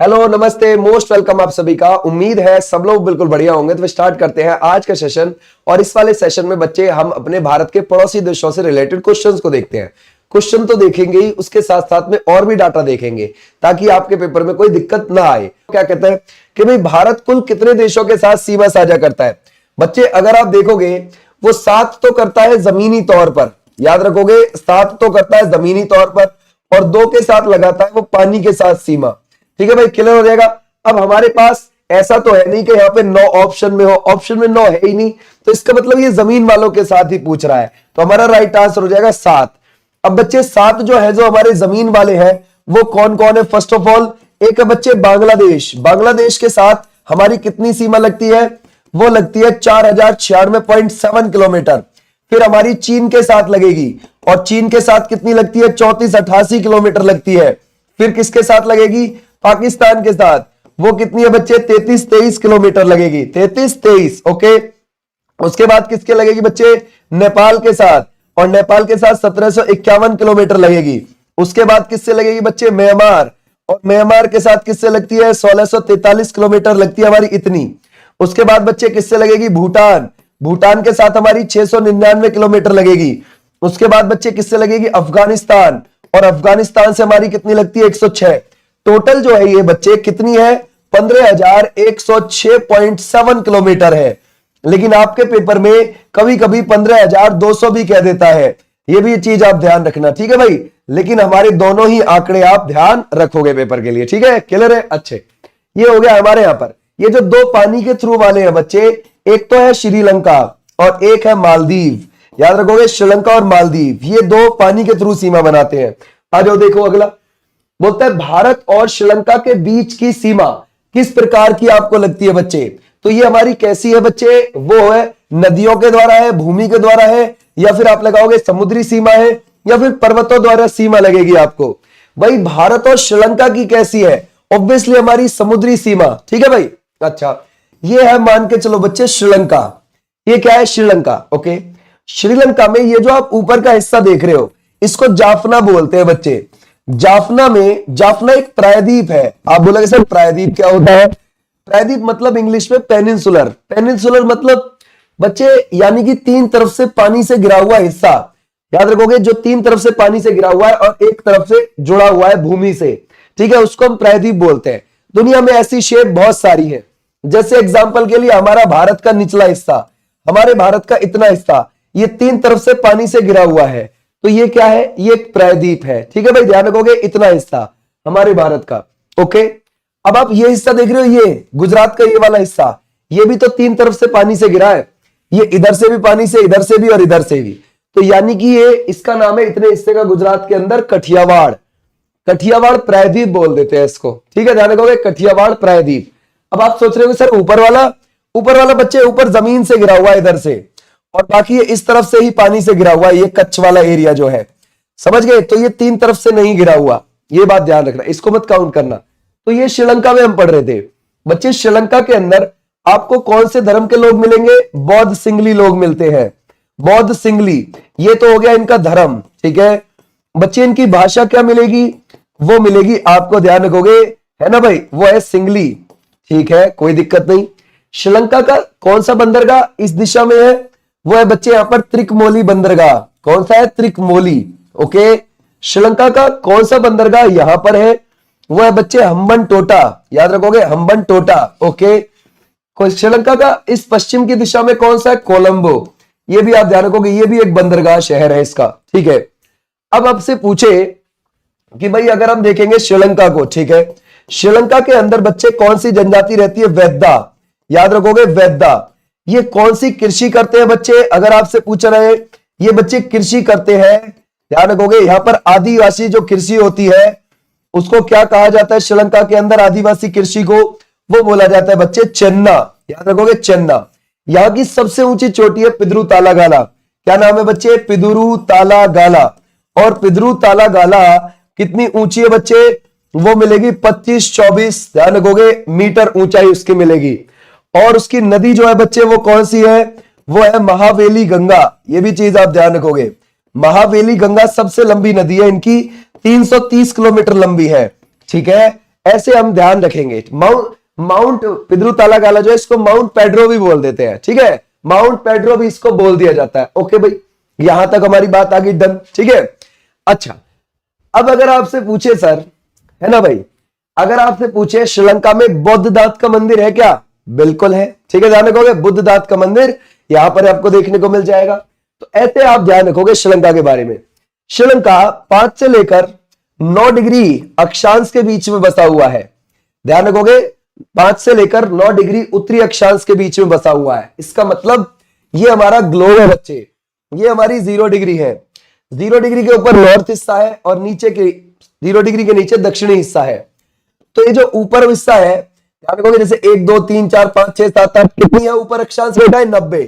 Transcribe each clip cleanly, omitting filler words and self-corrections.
Hello, नमस्ते, most welcome आप सभी का। उम्मीद है सब लोग बिल्कुल बढ़िया होंगे। तो स्टार्ट करते हैं आज का सेशन। और इस वाले सेशन में बच्चे हम अपने भारत के पड़ोसी देशों से रिलेटेड क्वेश्चंस को देखते हैं। क्वेश्चन तो देखेंगे ही, उसके साथ साथ में और भी डाटा देखेंगे ताकि आपके पेपर में कोई दिक्कत ना आए। क्या कहते हैं कि भाई भारत कुल कितने देशों के साथ सीमा साझा करता है? बच्चे अगर आप देखोगे वो 7 तो करता है जमीनी तौर पर, याद रखोगे 7 तो करता है जमीनी तौर पर, और 2 के साथ लगाता है वो पानी के साथ सीमा। ठीक है भाई, क्लियर हो जाएगा। अब हमारे पास ऐसा तो है नहीं कि यहाँ पे 9 ऑप्शन में हो, ऑप्शन में 9 है ही नहीं, तो इसका मतलब ये जमीन वालों के साथ ही पूछ रहा है। तो हमारा राइट आंसर हो जाएगा 7। अब बच्चे 7 जो है जो हमारे जमीन वाले हैं वो कौन कौन है? फर्स्ट ऑफ ऑल एक है बच्चे बांग्लादेश। बांग्लादेश के साथ हमारी कितनी सीमा लगती है? वो लगती है 4096.7 किलोमीटर। फिर हमारी चीन के साथ लगेगी, और चीन के साथ कितनी लगती है? 3488 किलोमीटर लगती है। फिर किसके साथ लगेगी? पाकिस्तान के साथ। वो कितनी है बच्चे? 3323 किलोमीटर लगेगी। 3323, ओके। उसके बाद किसके लगेगी बच्चे? नेपाल के साथ, और नेपाल के साथ 1751 किलोमीटर लगेगी। उसके बाद किससे लगेगी बच्चे? म्यांमार, और म्यांमार के साथ किससे लगती है? 1643 किलोमीटर लगती है हमारी इतनी। उसके बाद बच्चे किससे लगेगी? भूटान। भूटान के साथ हमारी 699 किलोमीटर लगेगी। उसके बाद बच्चे किससे लगेगी? अफगानिस्तान, और अफगानिस्तान से हमारी कितनी लगती है? 106। टोटल जो है ये बच्चे कितनी है? 15,106.7 किलोमीटर है। लेकिन आपके पेपर में कभी कभी 15,200 भी कह देता है। ये भी चीज आप ध्यान रखना, ठीक है भाई। लेकिन हमारे दोनों ही आंकड़े आप ध्यान रखोगे पेपर के लिए, ठीक है, क्लियर है? अच्छे, ये हो गया हमारे यहां पर। ये जो 2 पानी के थ्रू वाले हैं बच्चे, एक तो है श्रीलंका और एक है मालदीव। याद रखोगे, श्रीलंका और मालदीव, ये 2 पानी के थ्रू सीमा बनाते हैं। आ जाओ, देखो अगला बोलता है भारत और श्रीलंका के बीच की सीमा किस प्रकार की आपको लगती है बच्चे? तो ये हमारी कैसी है बच्चे? वो है नदियों के द्वारा है, भूमि के द्वारा है, या फिर आप लगाओगे समुद्री सीमा है, या फिर पर्वतों द्वारा सीमा लगेगी आपको। भाई भारत और श्रीलंका की कैसी है? ऑब्वियसली हमारी समुद्री सीमा, ठीक है भाई। अच्छा, ये है मान के चलो बच्चे श्रीलंका। ये क्या है? श्रीलंका, ओके। श्रीलंका में ये जो आप ऊपर का हिस्सा देख रहे हो इसको जाफना बोलते हैं बच्चे। जाफना में, जाफना एक प्रायद्वीप है। आप बोलोगे सर प्रायद्वीप क्या होता है? प्रायद्वीप मतलब इंग्लिश में पेनिनसुलर। पेनिनसुलर मतलब बच्चे यानी कि 3 तरफ से पानी से घिरा हुआ हिस्सा। याद रखोगे, जो 3 तरफ से पानी से घिरा हुआ है और एक तरफ से जुड़ा हुआ है भूमि से, ठीक है, उसको हम प्रायद्वीप बोलते हैं। दुनिया में ऐसी शेप बहुत सारी है। जैसे एग्जाम्पल के लिए हमारा भारत का निचला हिस्सा, हमारे भारत का इतना हिस्सा, ये 3 तरफ से पानी से घिरा हुआ है, तो ये क्या है? ये एक प्रायद्वीप है, ठीक है भाई। ध्यान रखोगे, इतना हिस्सा हमारे भारत का, ओके। अब आप ये हिस्सा देख रहे हो, ये गुजरात का ये वाला हिस्सा, ये भी तो 3 तरफ से पानी से घिरा है। ये इधर से भी पानी से, इधर से भी और इधर से भी, तो यानी कि ये, इसका नाम है इतने हिस्से का गुजरात के अंदर कठियावाड़। कठियावाड़ प्रायद्वीप बोल देते हैं इसको, ठीक है, ध्यान रखोगे, कठियावाड़ प्रायद्वीप। अब आप सोच रहे हो सर ऊपर वाला बच्चे ऊपर जमीन से घिरा हुआ है इधर से, और बाकी ये इस तरफ से ही पानी से घिरा हुआ है, ये कच्छ वाला एरिया जो है, समझ गए? तो ये 3 तरफ से नहीं घिरा हुआ, ये बात ध्यान रखना, इसको मत काउंट करना। तो ये श्रीलंका में हम पढ़ रहे थे बच्चे। श्रीलंका के अंदर आपको कौन से धर्म के लोग मिलेंगे? बौद्ध सिंगली लोग मिलते हैं। बौद्ध सिंगली, ये तो हो गया इनका धर्म, ठीक है बच्चे। इनकी भाषा क्या मिलेगी? वो मिलेगी आपको, ध्यान रखोगे, है ना भाई, वो है सिंगली, ठीक है, कोई दिक्कत नहीं। श्रीलंका का कौन सा बंदरगाह इस दिशा में है? वो है बच्चे यहां पर त्रिकमोली बंदरगाह। कौन सा है? त्रिकमोली, ओके। श्रीलंका का कौन सा बंदरगाह यहां पर है? वो है बच्चे हम्बनटोटा। याद रखोगे, हम्बनटोटा, ओके। श्रीलंका का इस पश्चिम की दिशा में कौन सा है? कोलंबो। ये भी आप ध्यान रखोगे, ये भी एक बंदरगाह शहर है इसका, ठीक है। अब आपसे पूछे कि भाई अगर हम देखेंगे श्रीलंका को, ठीक है, श्रीलंका के अंदर बच्चे कौन सी जनजाति रहती है? वेद्दा। याद रखोगे, वेद्दा। ये कौन सी कृषि करते हैं बच्चे? अगर आपसे पूछ रहे हैं, ये बच्चे कृषि करते हैं, ध्यान रखोगे। यहां पर आदिवासी जो कृषि होती है उसको क्या कहा जाता है? श्रीलंका के अंदर आदिवासी कृषि को वो बोला जाता है बच्चे चेन्ना। याद रखोगे, चेन्ना। यहां की सबसे ऊंची चोटी है पिदरू तालागाला। क्या नाम है बच्चे? पिदरू तालागाला। और पिदरू तालागाला कितनी ऊंची है बच्चे? वो मिलेगी 25-24, ध्यान रखोगे, मीटर ऊंचाई उसकी मिलेगी। और उसकी नदी जो है बच्चे वो कौन सी है? वो है महावेली गंगा। ये भी चीज आप ध्यान रखोगे, महावेली गंगा सबसे लंबी नदी है इनकी, 330 किलोमीटर लंबी है, ठीक है। ऐसे हम ध्यान रखेंगे। माउंट पिद्रू तालागाला जो है इसको माउंट पेड्रो भी बोल देते हैं, ठीक है, माउंट पेड्रो भी इसको बोल दिया जाता है। ओके भाई, यहां तक हमारी बात आ गई, डन, ठीक है। अच्छा, अब अगर आपसे पूछे सर, है ना भाई, अगर आपसे पूछे श्रीलंका में बुद्धदात का मंदिर है क्या? बिल्कुल है, ठीक है, ध्यान रखोगे बुद्धदात का मंदिर यहां पर आपको देखने को मिल जाएगा। तो ऐसे आप ध्यान रखोगे श्रीलंका के बारे में। श्रीलंका 5 से लेकर 9 डिग्री अक्षांश के बीच में बसा हुआ है। ध्यान रखोगे 5 से लेकर 9 डिग्री उत्तरी अक्षांश के बीच में बसा हुआ है। इसका मतलब ये हमारा ग्लोब है बच्चे, ये हमारी 0 डिग्री है। 0 डिग्री के ऊपर नॉर्थ हिस्सा है और नीचे के 0 डिग्री के नीचे दक्षिणी हिस्सा है। तो ये जो ऊपर हिस्सा है, ध्यान रखोगे जैसे 1 2 3 4 5 6 7 8 कितनी है ऊपर अक्षांश बेटा है 90।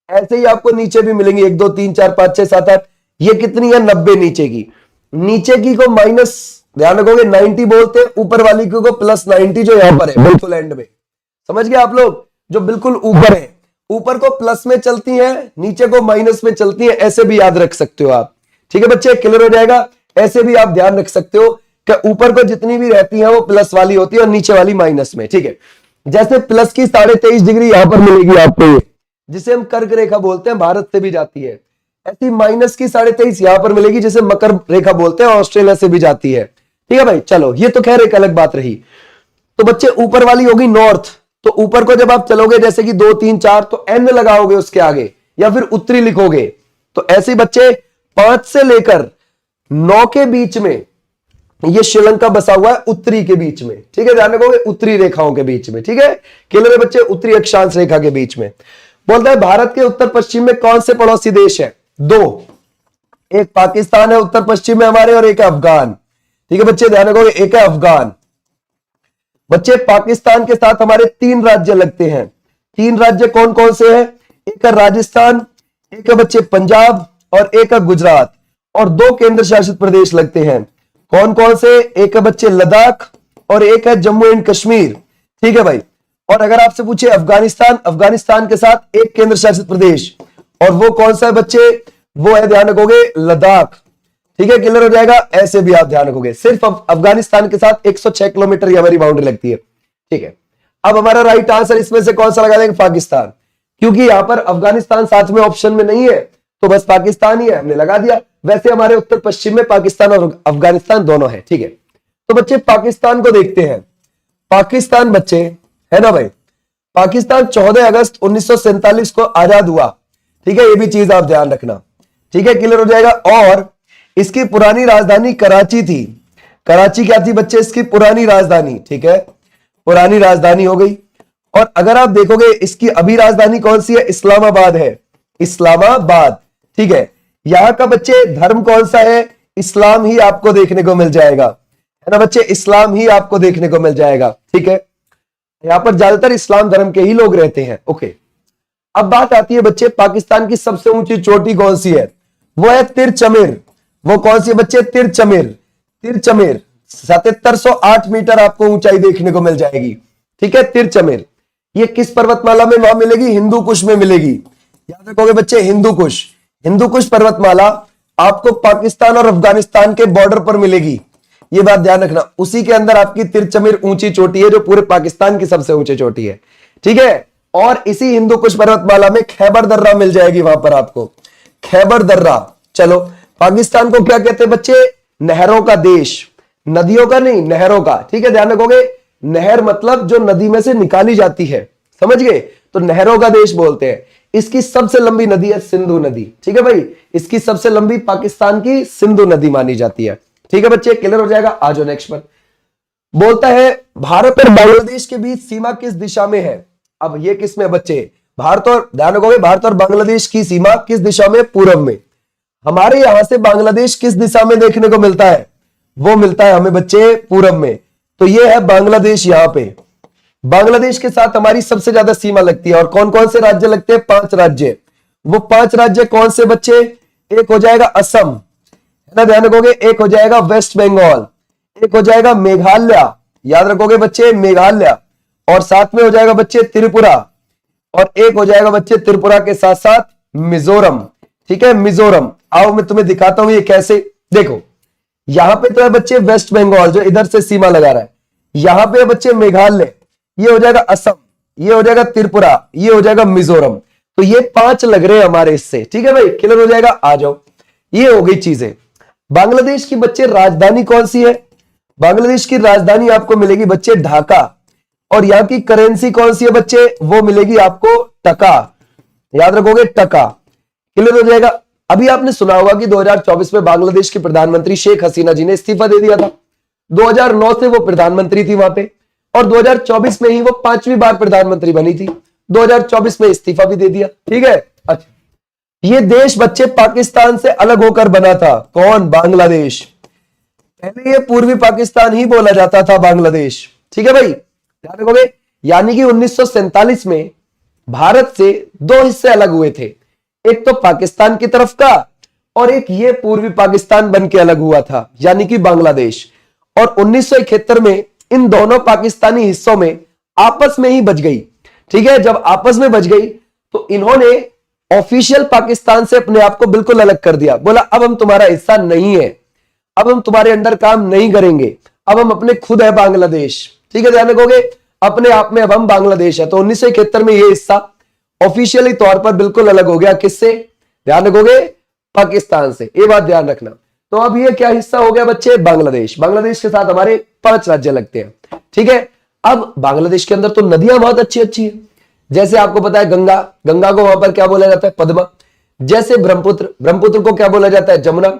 ऐसे ही आपको नीचे भी मिलेंगे 1 2 3 4 5 6 7 8, ये कितनी है 90 नीचे की। नीचे की को माइनस, ध्यान रखोगे 90 बोलते हैं, ऊपर वाली को प्लस 90 जो यहां पर है बिल्कुल एंड में। समझ गए आप लोग, जो बिल्कुल ऊपर है, ऊपर को प्लस में चलती है, नीचे को माइनस में चलती है, ऐसे भी याद रख सकते हो आप। ठीक है बच्चे, क्लियर हो जाएगा। ऐसे भी आप ध्यान रख सकते हो कि ऊपर को जितनी भी रहती है वो प्लस वाली होती है और नीचे वाली माइनस में। ठीक है, जैसे प्लस की 23.5 डिग्री यहां पर मिलेगी आपको, जिसे हम कर्क रेखा बोलते हैं, भारत से भी जाती है। ऐसी माइनस की 23.5 यहां पर मिलेगी, जिसे मकर रेखा बोलते हैं, ऑस्ट्रेलिया से भी जाती है। ठीक है भाई, चलो ये तो खैर एक अलग बात रही। तो बच्चे ऊपर वाली होगी नॉर्थ, तो ऊपर को जब आप चलोगे जैसे कि 2 3 4 तो एन लगाओगे उसके आगे या फिर उत्तरी लिखोगे। तो ऐसे बच्चे 5 से लेकर 9 के बीच में ये श्रीलंका बसा हुआ है, उत्तरी के बीच में। ठीक है, ध्यान रखोगे उत्तरी रेखाओं के बीच में। ठीक है, क्लियर है बच्चे, उत्तरी अक्षांश रेखा के बीच में। बोलता है भारत के उत्तर पश्चिम में कौन से पड़ोसी देश है? 2, एक पाकिस्तान है उत्तर पश्चिम में हमारे और एक है अफगान। ठीक है बच्चे, ध्यान रखोगे एक है अफगान। बच्चे पाकिस्तान के साथ हमारे 3 राज्य लगते हैं। 3 राज्य कौन कौन से हैं? एक है राजस्थान, एक है बच्चे पंजाब और एक है गुजरात, और 2 केंद्र शासित प्रदेश लगते हैं। कौन कौन से? एक है बच्चे लद्दाख और एक है जम्मू एंड कश्मीर। ठीक है भाई, और अगर आपसे पूछे अफगानिस्तान, अफगानिस्तान के साथ एक केंद्र शासित प्रदेश, और वो कौन सा है बच्चे? वो है, ध्यान रखोगे, लद्दाख। ठीक है, क्लियर हो जाएगा। ऐसे भी आप ध्यान रखोगे, सिर्फ अफगानिस्तान के साथ 106 किलोमीटर की हमारी बाउंड्री लगती है। ठीक है, अब हमारा राइट आंसर इसमें से कौन सा लगा देंगे? पाकिस्तान, क्योंकि यहां पर अफगानिस्तान साथ में ऑप्शन में नहीं है, तो बस पाकिस्तान ही है, हमने लगा दिया। वैसे हमारे उत्तर पश्चिम में पाकिस्तान और अफगानिस्तान दोनों है। ठीक है, तो बच्चे पाकिस्तान को देखते हैं। पाकिस्तान बच्चे, है ना भाई, पाकिस्तान 14 अगस्त 1947 को आजाद हुआ। ठीक है, ये भी चीज आप ध्यान रखना। ठीक है, क्लियर हो जाएगा। और इसकी पुरानी राजधानी कराची थी। कराची क्या थी बच्चे? इसकी पुरानी राजधानी। ठीक है, पुरानी राजधानी हो गई। और अगर आप देखोगे इसकी अभी राजधानी कौन सी है? इस्लामाबाद है, इस्लामाबाद। ठीक है, यहां का बच्चे धर्म कौन सा है? इस्लाम ही आपको देखने को मिल जाएगा, है ना बच्चे, इस्लाम ही आपको देखने को मिल जाएगा। ठीक है, यहां पर ज्यादातर इस्लाम धर्म के ही लोग रहते हैं। ओके, अब बात आती है बच्चे पाकिस्तान की सबसे ऊंची चोटी कौन सी है? वो है तिरचमेर। वो कौन सी बच्चे? तिरचमेर। तिरचमेर 7708 मीटर आपको ऊंचाई देखने को मिल जाएगी। ठीक है, तिरचमेर ये किस पर्वतमाला में वहां मिलेगी? हिंदू कुश में मिलेगी। याद रखोगे बच्चे, हिंदू कुश। हिंदू कुश पर्वतमाला आपको पाकिस्तान और अफगानिस्तान के बॉर्डर पर मिलेगी, ये बात ध्यान रखना। उसी के अंदर आपकी तिरचमेर ऊंची चोटी है, जो पूरे पाकिस्तान की सबसे ऊंची चोटी है। ठीक है, और इसी हिंदू कुश पर्वतमाला में खैबर दर्रा मिल जाएगी वहां पर आपको, खैबर दर्रा। चलो, पाकिस्तान को क्या कहते हैं बच्चे? नहरों का देश। नदियों का नहीं, नहरों का। ठीक है, ध्यान रखोगे, नहर मतलब जो नदी में से निकाली जाती है, समझ गए, तो नहरों का देश बोलते हैं। इसकी सबसे लंबी नदी है सिंधु नदी। ठीक है भाई, इसकी सबसे लंबी पाकिस्तान की सिंधु नदी मानी जाती है। ठीक है बच्चे, क्लियर हो जाएगा। आ जाओ नेक्स्ट पर। बोलता है भारत और बांग्लादेश के बीच सीमा किस दिशा में है? अब ये किस में बच्चे? भारत और, ध्यान रखोगे, भारत और बांग्लादेश की सीमा किस दिशा में? पूर्व में। हमारे यहां से बांग्लादेश किस दिशा में देखने को मिलता है? वो मिलता है हमें बच्चे पूर्व में। तो ये है बांग्लादेश। यहां पे बांग्लादेश के साथ हमारी सबसे ज्यादा सीमा लगती है। और कौन कौन से राज्य लगते हैं? 5 राज्य। वो 5 राज्य कौन से बच्चे? एक हो जाएगा असम, है ना, ध्यान रखोगे। एक हो जाएगा वेस्ट बंगाल, एक हो जाएगा मेघालय, याद रखोगे बच्चे, मेघालय। और साथ में हो जाएगा बच्चे त्रिपुरा, और एक हो जाएगा बच्चे त्रिपुरा के साथ साथ मिजोरम। ठीक है, मिजोरम। आओ मैं तुम्हें दिखाता हूं ये कैसे। देखो, यहां पे तो है बच्चे वेस्ट बंगाल, जो इधर से सीमा लगा रहा है। यहां पे बच्चे मेघालय, ये हो जाएगा असम, ये हो जाएगा त्रिपुरा, ये हो जाएगा मिजोरम। तो ये 5 लग रहे हैं हमारे इससे, ठीक है भाई, क्लियर हो जाएगा। आ जाओ, ये हो गई चीजें। बांग्लादेश की बच्चे राजधानी कौन सी है? बांग्लादेश की राजधानी आपको मिलेगी बच्चे ढाका। और यहां की करेंसी कौन सी है बच्चे? वो मिलेगी आपको टका, याद रखोगे टका, क्लियर हो जाएगा। अभी आपने सुना होगा कि 2024 में बांग्लादेश की प्रधानमंत्री शेख हसीना जी ने इस्तीफा दे दिया था। 2009 से वो प्रधानमंत्री थी वहां पे, और 2024 में ही वो 5वीं बार प्रधानमंत्री बनी थी। 2024 में इस्तीफा भी दे दिया, ठीक है। अच्छा, ये देश बच्चे पाकिस्तान से अलग होकर बना था। कौन? बांग्लादेश। पहले ये पूर्वी पाकिस्तान ही बोला जाता था, बांग्लादेश, ठीक है भाई, ध्यान रखोगे। यानी कि 1947 में भारत से 2 हिस्से अलग हुए थे, एक तो पाकिस्तान की तरफ का, और एक ये पूर्वी पाकिस्तान बन के अलग हुआ था, यानी कि बांग्लादेश। और 1971 में इन दोनों पाकिस्तानी हिस्सों में आपस में ही बच गई, ठीक है। जब आपस में बच गई तो इन्होंने ऑफिशियल पाकिस्तान से अपने आप को बिल्कुल अलग कर दिया, बोला अब हम तुम्हारा हिस्सा नहीं है, अब हम तुम्हारे अंडर काम नहीं करेंगे, अब हम अपने खुद है बांग्लादेश, ठीक है, ध्यान रखोगे, अपने आप में अब हम बांग्लादेश है। तो 1971 में ये हिस्सा ऑफिशियली तौर पर बिल्कुल अलग हो गया, किससे? ध्यान रखोगे, पाकिस्तान से, ये बात ध्यान रखना। तो अब ये क्या हिस्सा हो गया बच्चे? बांग्लादेश। बांग्लादेश के साथ हमारे 5 राज्य लगते हैं, ठीक है। अब बांग्लादेश के अंदर तो नदियां बहुत अच्छी अच्छी है, जैसे आपको पता है गंगा, गंगा को वहां पर क्या बोला जाता है? पद्मा। जैसे ब्रह्मपुत्र, ब्रह्मपुत्र को क्या बोला जाता है? जमुना।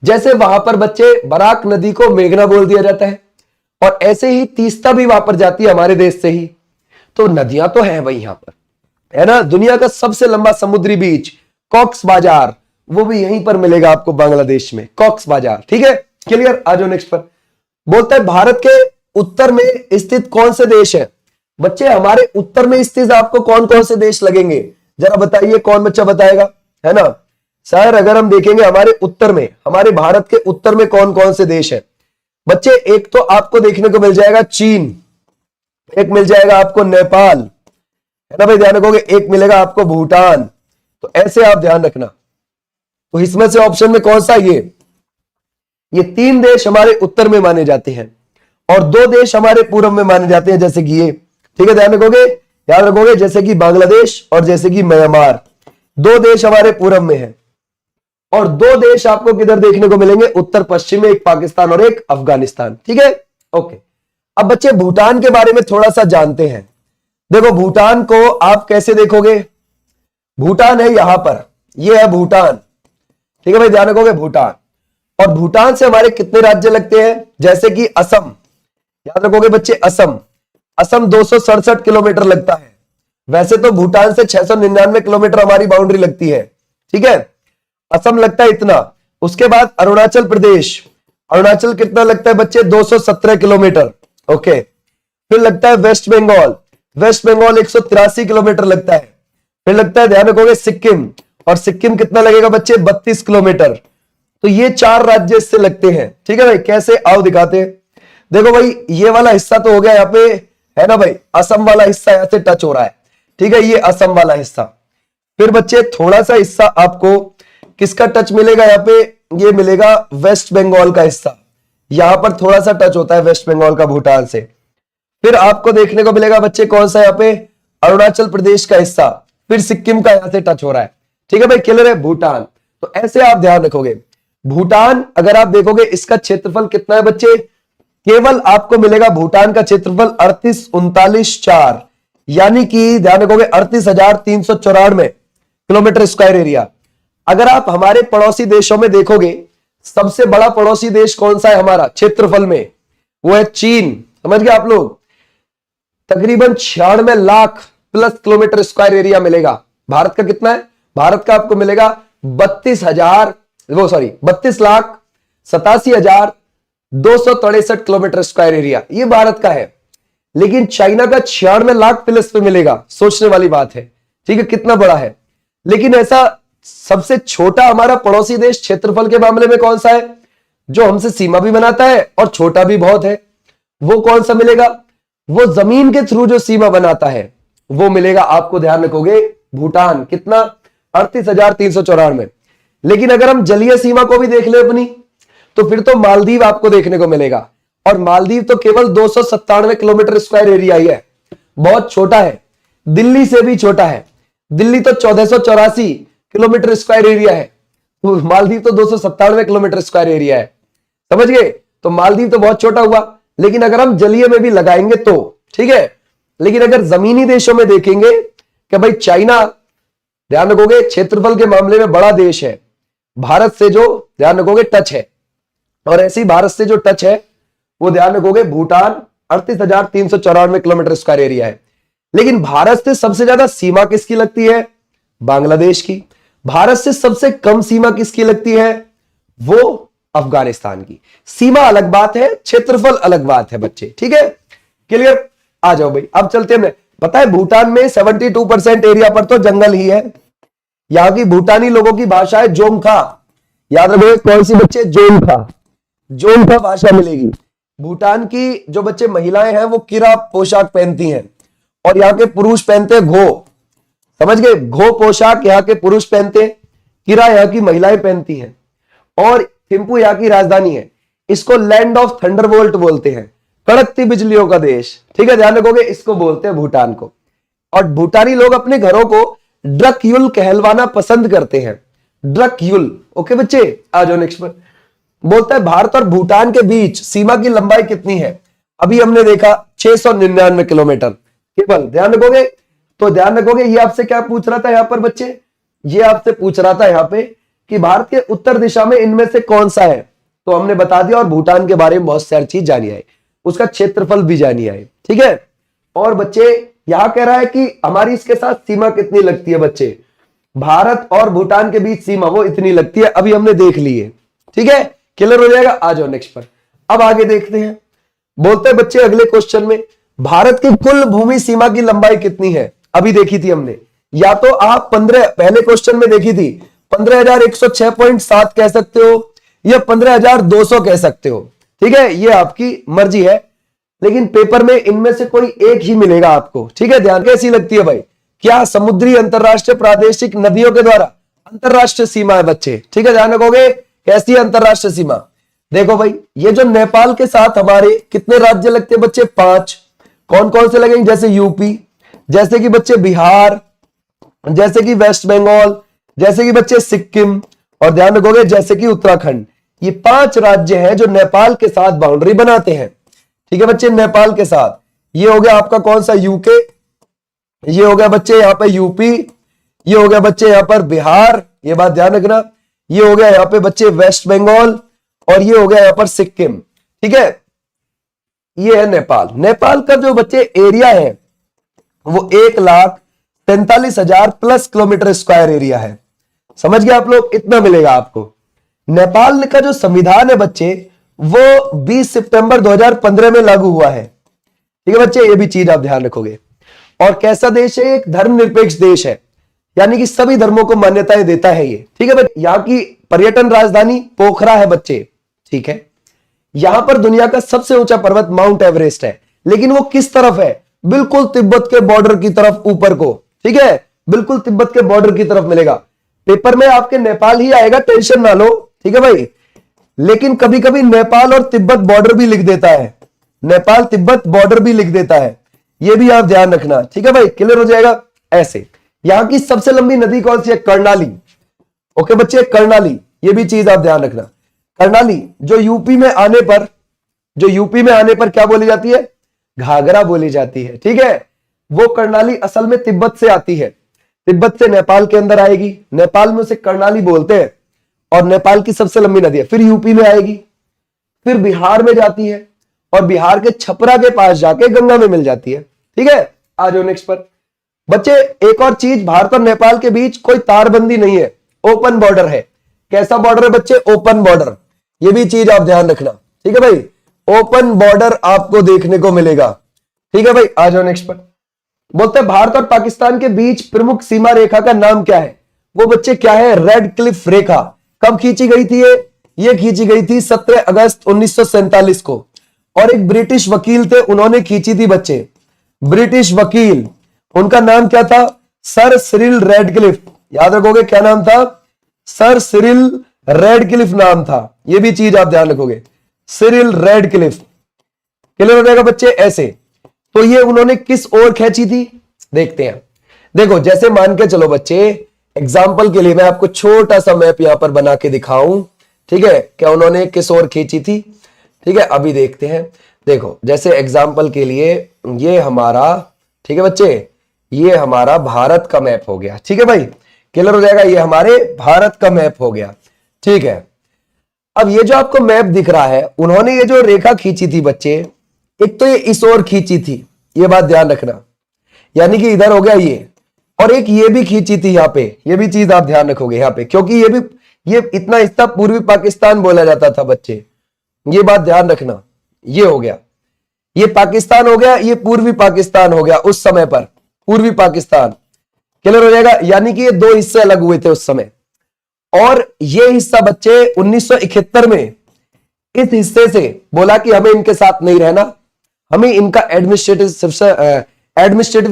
जैसे वहां पर बच्चे बराक नदी को मेघना बोल दिया जाता है, और ऐसे ही तीस्ता भी वहां पर जाती है हमारे देश से ही। तो नदियां तो है भाई यहां पर, है ना। दुनिया का सबसे लंबा समुद्री बीच कॉक्स बाजार, वो भी यहीं पर मिलेगा आपको बांग्लादेश में, कॉक्स बाजार, ठीक है, क्लियर। आ जाओ नेक्स्ट पर। बोलता है भारत के उत्तर में स्थित कौन से देश है? बच्चे हमारे उत्तर में स्थित आपको कौन कौन से देश लगेंगे? जरा बताइए, कौन बच्चा बताएगा, है ना सर। अगर हम देखेंगे हमारे उत्तर में, हमारे भारत के उत्तर में कौन कौन से देश है बच्चे? एक तो आपको देखने को मिल जाएगा चीन, एक मिल जाएगा आपको नेपाल, है ना भाई, ध्यान रखोगे, एक मिलेगा आपको भूटान। तो ऐसे आप ध्यान रखना। तो इसमें से ऑप्शन में कौन सा? ये 3 देश हमारे उत्तर में माने जाते हैं, और 2 देश हमारे पूर्व में माने जाते हैं, जैसे कि ये, ठीक है, ध्यान रखोगे, याद रखोगे, जैसे कि बांग्लादेश और जैसे कि म्यांमार। 2 देश हमारे पूर्व में है, और 2 देश आपको किधर देखने को मिलेंगे? उत्तर पश्चिम में, एक पाकिस्तान और एक अफगानिस्तान, ठीक है, ओके। अब बच्चे भूटान के बारे में थोड़ा सा जानते हैं। देखो भूटान को आप कैसे देखोगे? भूटान है यहां पर, ये है भूटान, ठीक है भाई, ध्यान रखोगे, भूटान। और भूटान से हमारे कितने राज्य लगते हैं? जैसे कि असम, याद रखोगे बच्चे, असम, असम 267 किलोमीटर लगता है। वैसे तो भूटान से 699 किलोमीटर हमारी बाउंड्री लगती है, ठीक है, असम लगता है इतना। उसके बाद अरुणाचल प्रदेश, अरुणाचल कितना लगता है बच्चे? 217 किलोमीटर, ओके। फिर लगता है west Bengal, west Bengal 183 kilometre लगता है। फिर लगता है, ध्यान रखोगे, सिक्किम, और सिक्किम कितना लगेगा बच्चे? 32 किलोमीटर। तो ये 4 राज्य इससे लगते हैं, ठीक है भाई। कैसे? आओ दिखाते हैं। देखो भाई, ये वाला हिस्सा तो हो गया यहाँ पे, है ना भाई, असम वाला हिस्सा यहाँ से टच हो रहा है, ठीक है, ये असम वाला हिस्सा। फिर बच्चे थोड़ा सा हिस्सा आपको किसका टच मिलेगा यहाँ पे? ये मिलेगा वेस्ट बंगाल का हिस्सा, यहां पर थोड़ा सा टच होता है वेस्ट बंगाल का भूटान से। फिर आपको देखने को मिलेगा बच्चे कौन सा? यहाँ पे अरुणाचल प्रदेश का हिस्सा, फिर सिक्किम का यहां से टच हो रहा है, ठीक है भाई, क्लियर है, भूटान। तो ऐसे आप ध्यान रखोगे। भूटान अगर आप देखोगे इसका क्षेत्रफल कितना है बच्चे? केवल आपको मिलेगा भूटान का क्षेत्रफल 38,39,4, यानी कि ध्यान रखोगे 38,394 किलोमीटर स्क्वायर एरिया। अगर आप हमारे पड़ोसी देशों में देखोगे, सबसे बड़ा पड़ोसी देश कौन सा है हमारा क्षेत्रफल में? वो है चीन, समझ गए आप लोग। तकरीबन 96 lakh plus kilometre square area मिलेगा। भारत का कितना है? भारत का आपको मिलेगा 32,87,263 किलोमीटर स्क्वायर एरिया, ये भारत का है। लेकिन चाइना का 96 लाख प्लस पे मिलेगा, सोचने वाली बात है, ठीक है, कितना बड़ा है। लेकिन ऐसा सबसे छोटा हमारा पड़ोसी देश क्षेत्रफल के मामले में कौन सा है, जो हमसे सीमा भी बनाता है और छोटा भी बहुत है? वो कौन सा मिलेगा? वो जमीन के थ्रू जो सीमा बनाता है वो मिलेगा आपको, ध्यान रखोगे, भूटान। कितना? 38,394। लेकिन अगर हम जलीय सीमा को भी देख ले अपनी, तो फिर तो मालदीव आपको देखने को मिलेगा। और मालदीव तो केवल 297 किलोमीटर स्क्वायर एरिया ही है, बहुत छोटा है, दिल्ली से भी छोटा है। दिल्ली तो 1484 किलोमीटर स्क्वायर एरिया है, तो मालदीव तो 297 किलोमीटर स्क्वायर एरिया है, समझ गए। तो मालदीव तो बहुत छोटा हुआ, लेकिन अगर हम जलीय में भी लगाएंगे तो ठीक है। लेकिन अगर जमीनी देशों में देखेंगे कि भाई चाइना, ध्यान रखोगे, क्षेत्रफल के मामले में बड़ा देश है, भारत से जो ध्यान रखोगे टच है, और ऐसी भारत से जो टच है वो ध्यान रखोगे भूटान 38,394 किलोमीटर स्क्वायर एरिया है। लेकिन भारत से सबसे ज्यादा सीमा किसकी लगती है? बांग्लादेश की। भारत से सबसे कम सीमा किसकी लगती है? वो अफगानिस्तान की। सीमा अलग बात है, क्षेत्रफल अलग बात है बच्चे, ठीक है, क्लियर। आ जाओ भाई, अब चलते हैं। पता है भूटान में 72% एरिया पर तो जंगल ही है। यहां की भूटानी लोगों की भाषा है जोंगखा। याद रखोगे कौन सी बच्चे? जोंगखा। जोंगखा भाषा मिलेगी। भूटान की जो बच्चे महिलाएं हैं वो किरा पोशाक पहनती हैं, और यहाँ के पुरुष पहनते हैं घो, समझ गए। घो पोशाक यहाँ के पुरुष पहनते हैं, किरा यहाँ की महिलाएं पहनती हैं। और थिम्पू यहाँ की राजधानी है। इसको लैंड ऑफ थंडरबोल्ट बोलते हैं, कड़कती बिजलियों का देश, ठीक है, ध्यान रखोगे, इसको बोलते हैं भूटान को। और भूटानी लोग अपने घरों को ड्रकयुल कहलवाना पसंद करते हैं। ड्रकयुल, ओके बच्चे, आ जाओ नेक्स्ट पर। बोलता है भारत और भूटान के बीच सीमा की लंबाई कितनी है? अभी हमने देखा 699 किलोमीटर केवल, ध्यान रखोगे। तो ध्यान रखोगे, ये आपसे क्या पूछ रहा था यहां पर बच्चे? ये आपसे पूछ रहा था यहां पे कि भारत के उत्तर दिशा में इनमें से कौन सा है, तो हमने बता दिया। और भूटान के बारे में बहुत सारी चीज जानी आए, उसका क्षेत्रफल भी जानी आए, ठीक है। और बच्चे यहां कह रहा है कि हमारी इसके साथ सीमा कितनी लगती है बच्चे? भारत और भूटान के बीच सीमा वो इतनी लगती है, अभी हमने देख ली है, ठीक है, क्लियर हो जाएगा। आ जाओ नेक्स्ट पर, अब आगे देखते हैं। बोलते हैं बच्चे अगले क्वेश्चन में, भारत की कुल भूमि सीमा की लंबाई कितनी है? अभी देखी थी हमने, या तो आप 15 पहले क्वेश्चन में देखी थी 15,106.7 कह सकते हो, या 15,200 कह सकते हो, ठीक है, ये आपकी मर्जी है। लेकिन पेपर में इनमें से कोई एक ही मिलेगा आपको, ठीक है। ध्यान कैसी लगती है भाई? क्या समुद्री, अंतरराष्ट्रीय, प्रादेशिक, नदियों के द्वारा अंतरराष्ट्रीय सीमा है बच्चे, ठीक है, ध्यान रखोगे। कैसी है अंतरराष्ट्रीय सीमा? देखो भाई, ये जो नेपाल के साथ हमारे कितने राज्य लगते हैं बच्चे? 5। कौन कौन से लगेंगे? जैसे यूपी, जैसे कि बच्चे बिहार, जैसे कि वेस्ट बंगाल, जैसे कि बच्चे सिक्किम, और ध्यान रखोगे जैसे कि उत्तराखंड। ये 5 राज्य हैं जो नेपाल के साथ बाउंड्री बनाते हैं, ठीक है बच्चे, नेपाल के साथ। ये हो गया आपका कौन सा? यूके। ये हो गया बच्चे यहां पे यूपी। ये हो गया बच्चे यहां पर बिहार, ये बात ध्यान रखना। ये हो गया यहां पे बच्चे वेस्ट बंगाल, और ये हो गया यहां पर सिक्किम, ठीक है। ये है नेपाल। नेपाल का जो बच्चे एरिया है वो 1,43,000 प्लस किलोमीटर स्क्वायर एरिया है, समझ गए आप लोग, इतना मिलेगा आपको। नेपाल का जो संविधान है बच्चे वो 20 सितंबर 2015 में लागू हुआ है, ठीक है बच्चे, ये भी चीज आप ध्यान रखोगे। और कैसा देश है? एक धर्मनिरपेक्ष देश है, यानी कि सभी धर्मों को मान्यताएं देता है ये, ठीक है बच्चे। यहाँ की पर्यटन राजधानी पोखरा है बच्चे, ठीक है। यहां पर दुनिया का सबसे ऊंचा पर्वत माउंट एवरेस्ट है, लेकिन वो किस तरफ है? बिल्कुल तिब्बत के बॉर्डर की तरफ ऊपर को, ठीक है, बिल्कुल तिब्बत के बॉर्डर की तरफ मिलेगा। पेपर में आपके नेपाल ही आएगा, टेंशन ना लो, ठीक है भाई। लेकिन कभी कभी नेपाल और तिब्बत बॉर्डर भी लिख देता है, नेपाल तिब्बत बॉर्डर भी लिख देता है, ये भी आप ध्यान रखना, ठीक है भाई, क्लियर हो जाएगा। ऐसे यहां की सबसे लंबी नदी कौन सी है? कर्णाली, ओके बच्चे, कर्णाली, ये भी चीज आप ध्यान रखना। कर्णाली जो यूपी में आने पर क्या बोली जाती है? घाघरा बोली जाती है, ठीक है। वो कर्णाली असल में तिब्बत से आती है, तिब्बत से नेपाल के अंदर आएगी, नेपाल में उसे कर्णाली बोलते हैं, और नेपाल की सबसे लंबी नदी है। फिर यूपी में आएगी, फिर बिहार में जाती है, और बिहार के छपरा के पास जाके गंगा में मिल जाती है, ठीक है। आ जाओ नेक्स्ट पर बच्चे। एक और चीज, भारत और नेपाल के बीच कोई तारबंदी नहीं है, ओपन बॉर्डर है। कैसा बॉर्डर है बच्चे? ओपन बॉर्डर, ये भी चीज आप ध्यान रखना, ठीक है भाई, ओपन बॉर्डर आपको देखने को मिलेगा, ठीक है भाई। आ जाओ नेक्स्ट पर। बोलते हैं भारत और पाकिस्तान के बीच प्रमुख सीमा रेखा का नाम क्या है? वो बच्चे क्या है? रेड क्लिफ रेखा। कब खींची गई थी ये खींची गई थी 17 अगस्त 1947 को, और एक ब्रिटिश वकील थे, उन्होंने खींची थी बच्चे, ब्रिटिश वकील, उनका नाम क्या था? Sir Cyril Radcliffe. याद रखोगे क्या नाम था? सर सिरिल रेडक्लिफ नाम था, ये भी चीज आप ध्यान रखोगे, सिरिल रेडक्लिफ, क्लियर हो जाएगा बच्चे। ऐसे तो ये उन्होंने किस ओर खींची थी, देखते हैं। देखो जैसे मान के चलो बच्चे, एग्जाम्पल के लिए मैं आपको छोटा सा मैप यहां पर बना के दिखाऊं, ठीक है, क्या उन्होंने किस ओर खींची थी। ठीक है, अभी देखते हैं। देखो जैसे एग्जाम्पल के लिए ये हमारा, ठीक है बच्चे, ये हमारा भारत का मैप हो गया। ठीक है भाई, क्लियर हो जाएगा, ये हमारे भारत का मैप हो गया। ठीक है, अब ये जो आपको मैप दिख रहा है, उन्होंने ये जो रेखा खींची थी बच्चे, एक तो ये इस ओर खींची थी, ये बात ध्यान रखना, यानी कि इधर हो गया ये, और एक ये भी खींची थी यहां पे, ये भी चीज आप ध्यान रखोगे यहां पे, क्योंकि ये भी, ये इतना हिस्सा पूर्वी पाकिस्तान बोला जाता था बच्चे, ये बात ध्यान रखना। ये हो गया, ये पाकिस्तान हो गया, ये पूर्वी पाकिस्तान हो गया उस समय पर, पूर्वी पाकिस्तान। क्लियर हो जाएगा, यानी कि ये दो हिस्से अलग हुए थे उस समय। और ये हिस्सा बच्चे 1971 में इस हिस्से से बोला कि हमें इनके साथ नहीं रहना, हमें इनका एडमिनिस्ट्रेटिव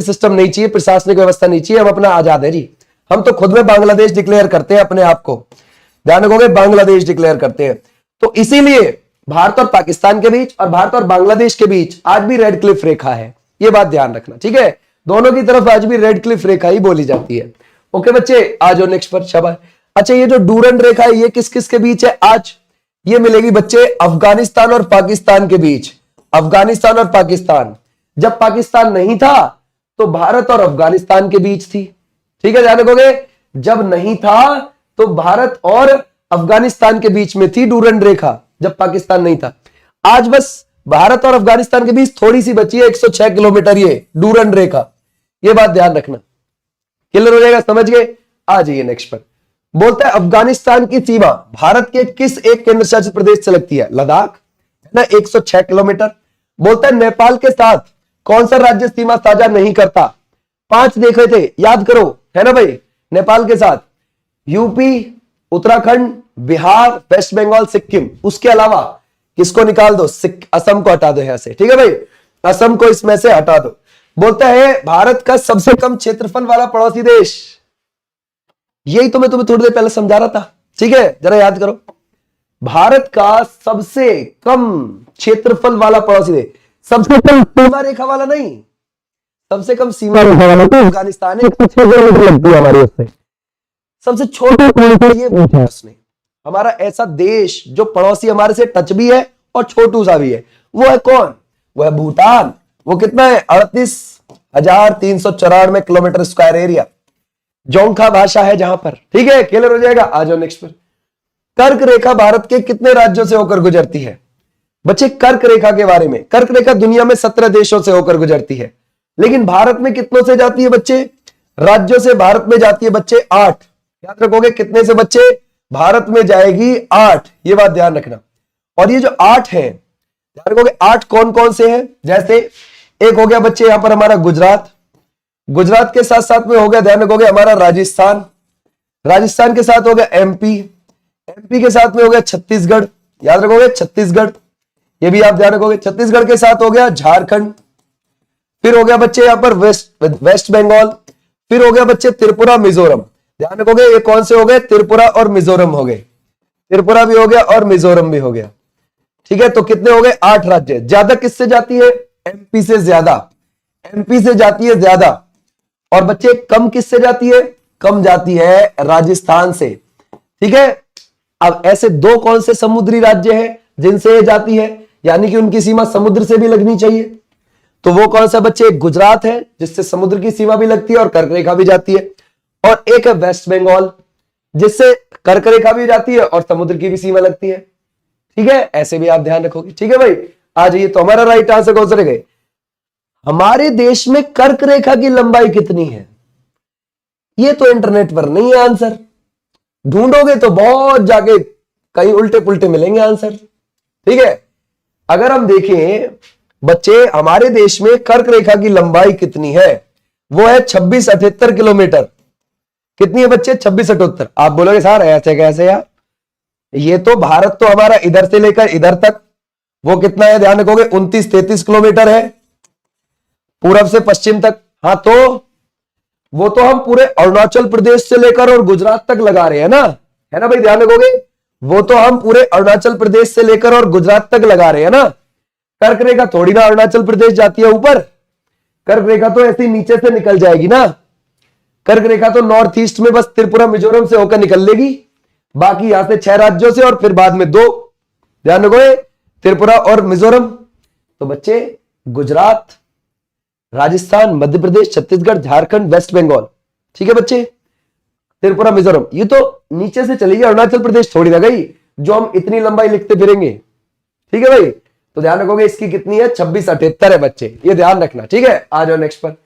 सिस्टम नहीं चाहिए, प्रशासनिक व्यवस्था नहीं चाहिए, हम अपना आजाद है जी, हम तो खुद में बांग्लादेश डिक्लेयर करते हैं अपने आप को, ध्यान रखोगे, बांग्लादेश डिक्लेयर करते हैं। तो इसीलिए भारत और पाकिस्तान के बीच और भारत और बांग्लादेश के बीच आज भी रेड क्लिफ रेखा है, ये बात ध्यान रखना। ठीक है, दोनों की तरफ आज भी रेड क्लिफ रेखा ही बोली जाती है। ओके बच्चे, आ जाओ नेक्स्ट पर, शाबाश। अच्छा, ये जो डूरंड रेखा है ये किस किस के बीच है आज, ये मिलेगी बच्चे अफगानिस्तान और पाकिस्तान के बीच। अफगानिस्तान और पाकिस्तान, जब पाकिस्तान नहीं था तो भारत और अफगानिस्तान के बीच थी। ठीक है, ध्यान रखोगे, जब नहीं था तो भारत और अफगानिस्तान के बीच में थी डूरंड रेखा, जब पाकिस्तान नहीं था। आज बस भारत और अफगानिस्तान के बीच थोड़ी सी बची है, 106 किलोमीटर ये डूरंड रेखा, ये बात ध्यान रखना। क्लियर हो जाएगा, समझ गए। आ जाइए नेक्स्ट पर। बोलता है अफगानिस्तान की सीमा भारत के किस एक केंद्र शासित प्रदेश से लगती है, लद्दाख, है ना, 106 किलोमीटर। बोलता है नेपाल के साथ कौन सा राज्य सीमा साझा नहीं करता, 5 देखे थे, याद करो, है ना भाई। नेपाल के साथ यूपी, उत्तराखंड, बिहार, वेस्ट बंगाल, सिक्किम, उसके अलावा किसको निकाल दो, असम को हटा दो यहां से। ठीक है भाई, असम को इसमें से हटा दो। बोलता है भारत का सबसे कम क्षेत्रफल वाला पड़ोसी देश, यही तो मैं तुम्हें थोड़ी देर पहले समझा रहा था। ठीक है, जरा याद करो, भारत का सबसे कम क्षेत्रफल वाला पड़ोसी देश, सबसे कम सीमा रेखा वाला नहीं, सबसे कम सीमा रेखा वाला तो अफगानिस्तान है, 106 किलोमीटर लगती है हमारी उससे। सबसे छोटा ये पूछा उसने, हमारा ऐसा देश जो पड़ोसी हमारे से टच भी है और छोटू सा भी है, वो है कौन, वो है भूटान। वो कितना है, 38,394 किलोमीटर स्क्वायर एरिया, जोंखा भाषा है जहां पर। ठीक है, क्लियर हो जाएगा। आ जाओ नेक्स्ट पर। कर्क रेखा भारत के कितने राज्यों से होकर गुजरती है बच्चे, कर्क रेखा के बारे में। कर्क रेखा दुनिया में 17 देशों से होकर गुजरती है, लेकिन भारत में कितनों से जाती है बच्चे, राज्यों से भारत में जाती है बच्चे 8। याद रखोगे कितने से बच्चे, भारत में जाएगी 8, ये बात ध्यान रखना। और ये जो 8 है, ध्यान रखोगे 8 कौन कौन से हैं, जैसे एक हो गया बच्चे यहां पर हमारा गुजरात, गुजरात के साथ साथ में हो गया, ध्यान रखोगे, हमारा राजस्थान, राजस्थान के साथ हो गया एमपी, एमपी के साथ में हो गया छत्तीसगढ़, याद रखोगे छत्तीसगढ़, ये भी आप ध्यान रखोगे। छत्तीसगढ़ के साथ हो गया झारखंड, फिर हो गया बच्चे यहां पर वेस्ट बंगाल, फिर हो गया बच्चे त्रिपुरा, मिजोरम। ध्यान रखोगे ये कौन से हो गए, त्रिपुरा और मिजोरम हो गए, त्रिपुरा भी हो गया और मिजोरम भी हो गया। ठीक है, तो कितने हो गए, 8 राज्य। ज्यादा किससे जाती है, एमपी से ज्यादा, एमपी से जाती है ज्यादा। और बच्चे कम किससे जाती है, कम जाती है राजस्थान से। ठीक है, अब ऐसे 2 कौन से समुद्री राज्य हैं जिनसे ये जाती है, यानी कि उनकी सीमा समुद्र से भी लगनी चाहिए, तो वो कौन सा बच्चे, गुजरात है जिससे समुद्र की सीमा भी लगती है और कर्क रेखा भी जाती है, और एक है वेस्ट बंगाल जिससे कर्क रेखा भी जाती है और समुद्र की भी सीमा लगती है। ठीक है, ऐसे भी आप ध्यान रखोगे। ठीक है भाई, आ जाइए। तो हमारा राइट आंसर कौन सा रहेगा, हमारे देश में कर्क रेखा की लंबाई कितनी है, ये तो इंटरनेट पर नहीं है आंसर, ढूंढोगे तो बहुत जाके कहीं उल्टे पुल्टे मिलेंगे आंसर। ठीक है, अगर हम देखें बच्चे हमारे देश में कर्क रेखा की लंबाई कितनी है, वो है 2678 किलोमीटर। कितनी है बच्चे, 2678। आप बोलोगे सर ऐसे कैसे यार, ये तो भारत तो हमारा इधर से लेकर इधर तक वो कितना है, ध्यान रखोगे 29-33 किलोमीटर है, पूरब से पश्चिम तक। हाँ, तो वो तो हम पूरे अरुणाचल प्रदेश से लेकर और गुजरात तक लगा रहे हैं ना, है ना भाई, ध्यान रखोगे, वो तो हम पूरे अरुणाचल प्रदेश से लेकर और गुजरात तक लगा रहे हैं ना। कर्क रेखा थोड़ी ना अरुणाचल प्रदेश जाती है ऊपर, कर्क रेखा तो ऐसे ही नीचे से निकल जाएगी ना। कर्क रेखा तो नॉर्थ ईस्ट में बस त्रिपुरा मिजोरम से होकर निकल लेगी, बाकी यहां से 6 राज्यों से और फिर बाद में 2, ध्यान रखोगे, त्रिपुरा और मिजोरम। तो बच्चे गुजरात, राजस्थान, मध्य प्रदेश, छत्तीसगढ़, झारखंड, वेस्ट बंगाल, ठीक है बच्चे, त्रिपुरा मिजोरम, ये तो नीचे से चलेगी, अरुणाचल प्रदेश थोड़ी ना गई जो हम इतनी लंबाई लिखते फिरेंगे। ठीक है भाई, तो ध्यान रखोगे इसकी कितनी है, 2678 है बच्चे, ये ध्यान रखना। ठीक है, आ जाओ नेक्स्ट पर।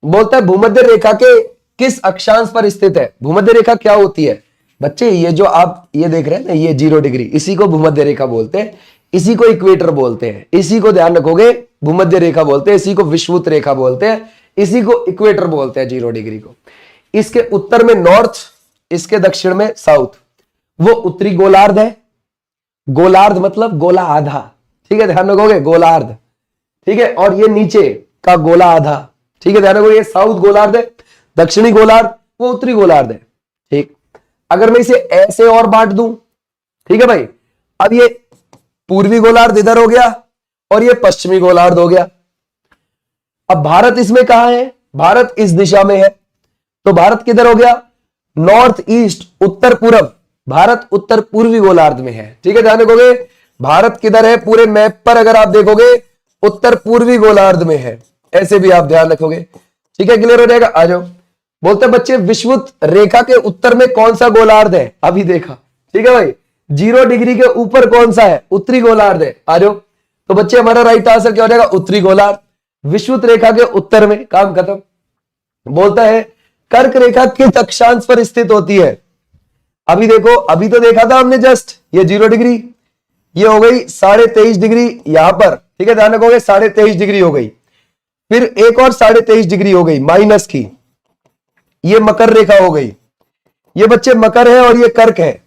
बोलता है भूमध्य रेखा के किस अक्षांश पर स्थित है। भूमध्य रेखा क्या होती है बच्चे, ये जो आप ये देख रहे हैं ना, ये 0 डिग्री, इसी को भूमध्य रेखा बोलते हैं, इसी को इक्वेटर बोलते हैं, इसी को ध्यान रखोगे भूमध्य रेखा बोलते हैं, इसी को विषुवत रेखा बोलते हैं, इसी को इक्वेटर बोलते हैं 0 डिग्री को। इसके उत्तर में नॉर्थ, इसके दक्षिण में साउथ, वो उत्तरी गोलार्ध है। गोलार्ध मतलब गोला आधा, ठीक है, ध्यान रखोगे गोलार्ध, ठीक है, और ये नीचे का गोला आधा, ठीक है, ध्यान रखोगे, ये साउथ गोलार्ध है, दक्षिणी गोलार्ध वो उत्तरी गोलार्ध है। ठीक, अगर मैं इसे ऐसे और बांट दूं, ठीक है भाई, अब ये पूर्वी गोलार्ध इधर हो गया और ये पश्चिमी गोलार्ध हो गया। अब भारत इसमें कहां है, भारत इस दिशा में है, तो भारत किधर हो गया, नॉर्थ ईस्ट, उत्तर पूर्व, भारत उत्तर पूर्वी गोलार्ध में है। ठीक है, ध्यान रखोगे भारत किधर है, पूरे मैप पर अगर आप देखोगे उत्तर पूर्वी गोलार्ध में है, ऐसे भी आप ध्यान रखोगे। ठीक है, क्लियर हो जाएगा। आ जाओ, बोलते बच्चे विषुवत रेखा के उत्तर में कौन सा गोलार्ध है, अभी देखा, ठीक है भाई, 0 डिग्री के ऊपर कौन सा है, उत्तरी गोलार्ध है। आ जाओ, तो बच्चे हमारा राइट आंसर क्या हो जाएगा, उत्तरी गोलार्ध, विषुवत रेखा के उत्तर में, काम खत्म। बोलता है कर्क रेखा किस अक्षांश पर स्थित होती है। अभी देखो, अभी तो देखा था हमने जस्ट, ये 0 डिग्री, ये हो गई 23.5 डिग्री यहां पर, ठीक है, ध्यान रखोगे 23.5 डिग्री हो गई, फिर एक और 23.5 डिग्री हो गई माइनस की, ये मकर रेखा हो गई, ये बच्चे मकर है और ये कर्क है,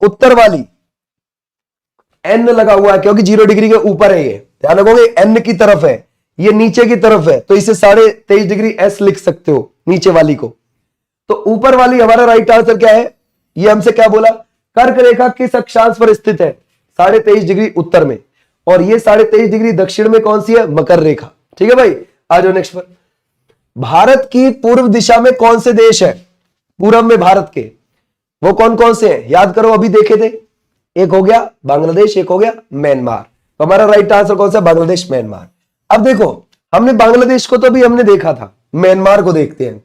उत्तर वाली एन लगा हुआ है क्योंकि 0 डिग्री के ऊपर है, ये ध्यान रखोगे एन की तरफ है, ये नीचे की तरफ है, तो इसे 23.5 डिग्री एस लिख सकते हो नीचे वाली को। तो ऊपर वाली हमारा राइट आंसर क्या है, ये हमसे क्या बोला, कर्क रेखा किस अक्षांश पर स्थित है, 23.5 डिग्री उत्तर में, और ये 23.5 डिग्री दक्षिण में कौन सी है, मकर रेखा। ठीक है भाई, आ जाओ नेक्स्ट पर। भारत की पूर्व दिशा में कौन से देश है, पूर्व में भारत के वो कौन कौन से हैं, याद करो, अभी देखे थे, एक हो गया बांग्लादेश, एक हो गया म्यांमार, तो हमारा राइट आंसर कौन सा, बांग्लादेश म्यांमार। अब देखो, हमने बांग्लादेश को तो भी हमने देखा था, म्यांमार को देखते हैं।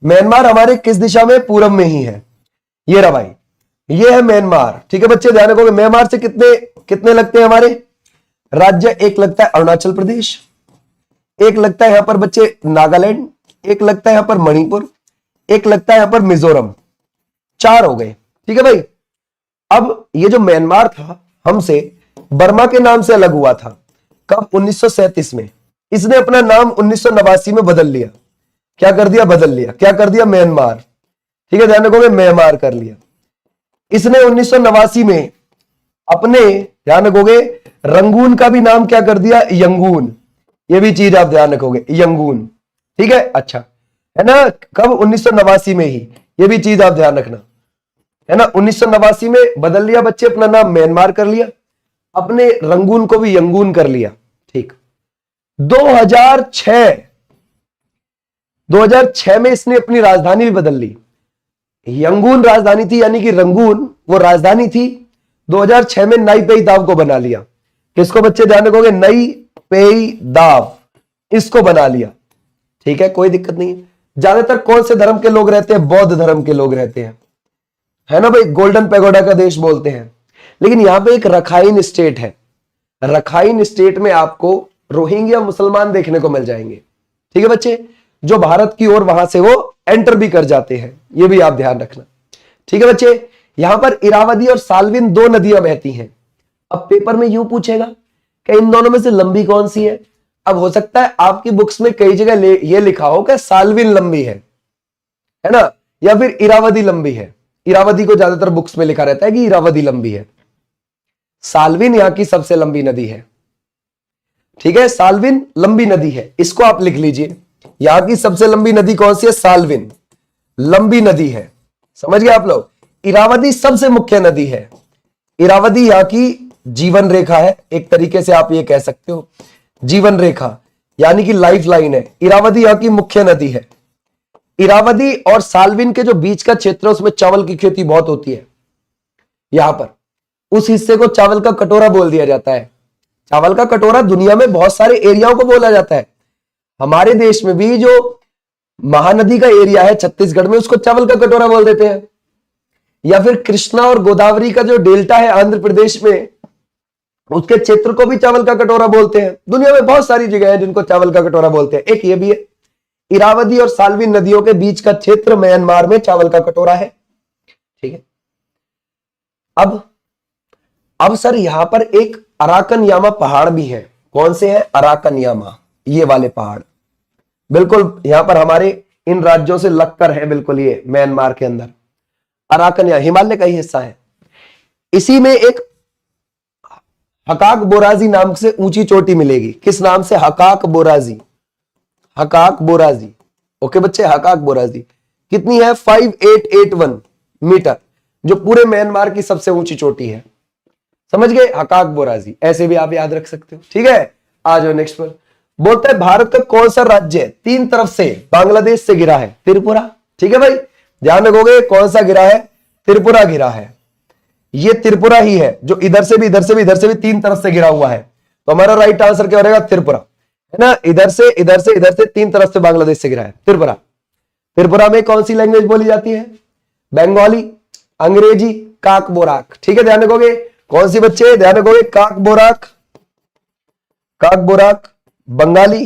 म्यांमार हमारे किस दिशा में, पूरब में ही है, ये रहा भाई, ये है म्यांमार। ठीक है बच्चे, ध्यान रखोगे म्यांमार से कितने कितने लगते हैं हमारे राज्य, एक लगता है अरुणाचल प्रदेश, एक लगता है यहां पर बच्चे नागालैंड, एक लगता है यहां पर मणिपुर, एक लगता है यहां पर मिजोरम, 4 हो गए। ठीक है भाई, अब ये जो म्यांमार था हमसे बर्मा के नाम से अलग हुआ था, कब, 1937 में। इसने अपना नाम 1989 में बदल लिया, क्या कर दिया, बदल लिया, क्या कर दिया, म्यांमार। ठीक है, ध्यान रखोगे म्यांमार कर लिया। इसने 1989 में अपने, ध्यान रखोगे, रंगून का भी नाम क्या कर दिया, यंगून, ये भी चीज आप ध्यान रखोगे, यंगून। ठीक है, अच्छा है ना, कब, 1989 में ही, ये भी चीज आप ध्यान रखना, है ना, 1989 में बदल लिया बच्चे, अपना नाम म्यांमार कर लिया, अपने रंगून को भी यंगून कर लिया। ठीक, 2006 में इसने अपनी राजधानी भी बदल ली, यंगून राजधानी थी, यानी कि रंगून वो राजधानी थी, 2006 में नई पेई दाव को बना लिया। किसको बच्चे, ध्यान रखोगे, नई पेई दाव, इसको बना लिया। ठीक है, कोई दिक्कत नहीं है। ज्यादातर कौन से धर्म के लोग रहते हैं, बौद्ध धर्म के लोग रहते हैं, है ना भाई, गोल्डन पैगोडा का देश बोलते हैं। लेकिन यहां पे एक रखाइन स्टेट है, रखाइन स्टेट में आपको रोहिंग्या मुसलमान देखने को मिल जाएंगे। ठीक है बच्चे, जो भारत की ओर वहां से वो एंटर भी कर जाते हैं, ये भी आप ध्यान रखना। ठीक है बच्चे, यहां पर इरावदी और साल्विन 2 नदियां बहती हैं। अब पेपर में यूं पूछेगा कि इन दोनों में से लंबी कौन सी है। अब हो सकता है आपकी बुक्स में कई जगह ये लिखा हो कि साल्विन लंबी है ना, या फिर इरावदी लंबी है। इरावदी को ज्यादातर बुक्स में लिखा रहता है कि इरावदी लंबी है, साल्विन यहां की सबसे लंबी नदी है। ठीक है, साल्विन लंबी नदी है, इसको आप लिख लीजिए, यहां की सबसे लंबी नदी कौन सी है, साल्विन लंबी नदी है। समझ गए आप लोग। इरावदी सबसे मुख्य नदी है, इरावदी यहां की जीवन रेखा है, एक तरीके से आप ये कह सकते हो जीवन रेखा, यानी कि लाइफ लाइन है। इरावदी यहाँ की मुख्य नदी है। इरावदी और साल्विन के जो बीच का क्षेत्र है उसमें चावल की खेती बहुत होती है। यहां पर उस हिस्से को चावल का कटोरा बोल दिया जाता है। चावल का कटोरा दुनिया में बहुत सारे एरियाओं को बोला जाता है। हमारे देश में भी जो महानदी का एरिया है छत्तीसगढ़ में, उसको चावल का कटोरा बोल देते हैं। या फिर कृष्णा और गोदावरी का जो डेल्टा है आंध्र प्रदेश में, उसके क्षेत्र को भी चावल का कटोरा बोलते हैं। दुनिया में बहुत सारी जगह है जिनको चावल का कटोरा बोलते हैं। एक ये भी है, इरावदी और साल्विन नदियों के बीच का क्षेत्र म्यांमार में चावल का कटोरा है। ठीक है। अब सर यहां पर एक अराकन यामा पहाड़ भी है। कौन से है? अराकन यामा, ये वाले पहाड़ बिल्कुल यहां पर हमारे इन राज्यों से लगकर है, बिल्कुल ये म्यांमार के अंदर अराकन या हिमालय का ही हिस्सा है। इसी में एक हकाक बोराजी नाम से ऊंची चोटी मिलेगी। किस नाम से? हकाक बोराजी। हकाक बोराजी। ओके बच्चे, हकाक बोराजी कितनी है? 5881 मीटर, जो पूरे म्यांमार की सबसे ऊंची चोटी है। समझ गए? हकाक बोराजी, ऐसे भी आप याद रख सकते हो। ठीक है, आ जाओ नेक्स्ट पर। बोलता है भारत का कौन सा राज्य तीन तरफ से बांग्लादेश से घिरा है? त्रिपुरा। ठीक है भाई, ध्यान रखोगे कौन सा घिरा है? त्रिपुरा घिरा है। ये त्रिपुरा ही है जो इधर से भी, इधर से भी, इधर से भी तीन तरफ से घिरा हुआ है। तो हमारा राइट आंसर क्या रहेगा? त्रिपुरा, है ना। इधर से, इधर से, इधर से, तीन तरफ से बांग्लादेश से घिरा है त्रिपुरा। त्रिपुरा में कौन सी लैंग्वेज बोली जाती है? बंगाली, अंग्रेजी, काक बोराक। ठीक है, ध्यान रखोगे कौन सी बच्चे? ध्यान रखोगे काक बोराक, काक बोराक, बंगाली,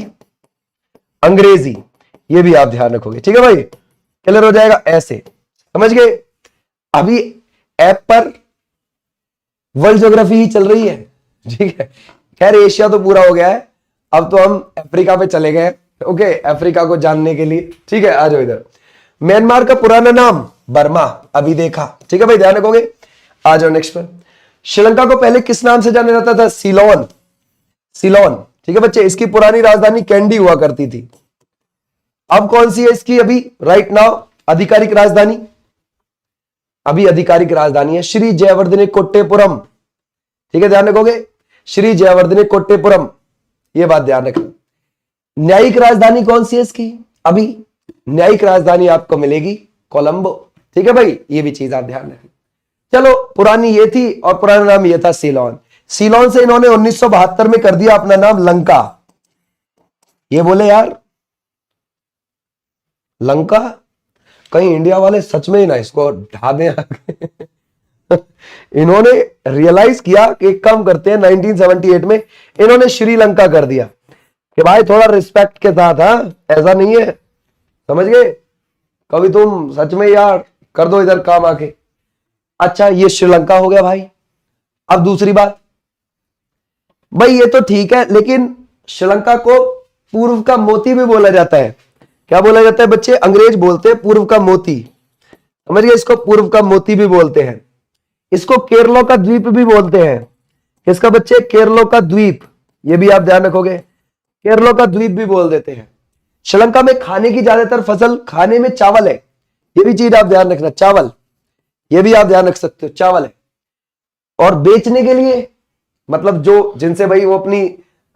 अंग्रेजी, ये भी आप ध्यान रखोगे। ठीक है भाई, क्लियर हो जाएगा ऐसे, समझ गए। अभी ऐप पर वर्ल्ड ज्योग्राफी ही चल रही है। ठीक है, खैर एशिया तो पूरा हो गया है, अब तो हम अफ्रीका पे चले गए। ओके, अफ्रीका को जानने के लिए। ठीक है, आ जाओ इधर। म्यांमार का पुराना नाम बर्मा, अभी देखा। ठीक है भाई, ध्यान रखोगे। आ जाओ नेक्स्ट पर। श्रीलंका को पहले किस नाम से जाना जाता था? सीलोन। सीलोन। ठीक है बच्चे, इसकी पुरानी राजधानी कैंडी हुआ करती थी। अब कौन सी है इसकी अभी राइट नाउ आधिकारिक राजधानी? अभी आधिकारिक राजधानी है श्री जयवर्धने कोट्टेपुरम। ठीक है, ध्यान रखोगे श्री जयवर्धने कोट्टेपुरम, ये बात ध्यान रखना। न्यायिक राजधानी कौन सी है इसकी? अभी न्यायिक राजधानी आपको मिलेगी कोलंबो। ठीक है भाई, ये भी चीज आप ध्यान रखें। चलो, पुरानी ये थी और पुराना नाम ये था सीलोन। सीलोन से इन्होंने 1972 में कर दिया अपना नाम लंका। ये बोले यार लंका, कहीं इंडिया वाले सच में ही ना इसको ढा दें। इन्होंने रियलाइज किया कि एक काम करते हैं, 1978 में इन्होंने श्रीलंका कर दिया कि भाई थोड़ा रिस्पेक्ट के साथ, हाँ ऐसा नहीं है, समझ गए। कभी तुम सच में यार कर दो इधर काम आके। अच्छा, ये श्रीलंका हो गया भाई। अब दूसरी बात भाई, ये तो ठीक है, लेकिन श्रीलंका को पूर्व का मोती भी बोला जाता है। क्या बोला जाता है बच्चे? अंग्रेज बोलते हैं पूर्व का मोती। समझ गए, इसको पूर्व का मोती भी बोलते हैं। इसको केरलों का द्वीप भी बोलते हैं। किसका बच्चे? केरलों का द्वीप, ये भी आप ध्यान रखोगे, केरलों का द्वीप भी बोल देते हैं। श्रीलंका में खाने की ज्यादातर फसल, खाने में चावल है, ये भी चीज आप ध्यान रखना, चावल, ये भी आप ध्यान रख सकते हो, चावल है। और बेचने के लिए मतलब जो जिनसे भाई वो अपनी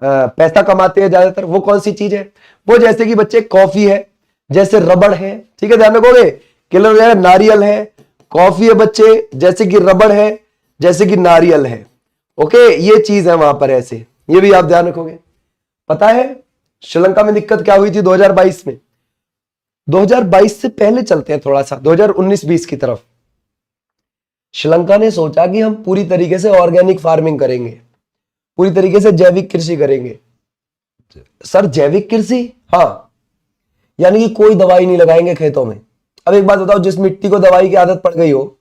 पैसा कमाते हैं ज्यादातर, वो कौन सी चीज है? वो जैसे कि बच्चे कॉफी है, जैसे रबड़ है। ठीक है, ध्यान रखोगे, क्लियर है। नारियल है, कॉफी है बच्चे, जैसे कि रबड़ है, जैसे कि नारियल है। ओके, ये चीज है वहां पर ऐसे, ये भी आप ध्यान रखोगे। पता है श्रीलंका में दिक्कत क्या हुई थी 2022 में? 2022 से पहले चलते हैं थोड़ा सा, 2019-20 की तरफ। श्रीलंका ने सोचा कि हम पूरी तरीके से ऑर्गेनिक फार्मिंग करेंगे, पूरी तरीके से जैविक कृषि करेंगे। सर जैविक कृषि? हाँ, यानी कि कोई दवाई नहीं लगाएंगे खेतों में। अब एक बात बताओ, जिस मिट्टी को दवाई की आदत पड़ गई हो,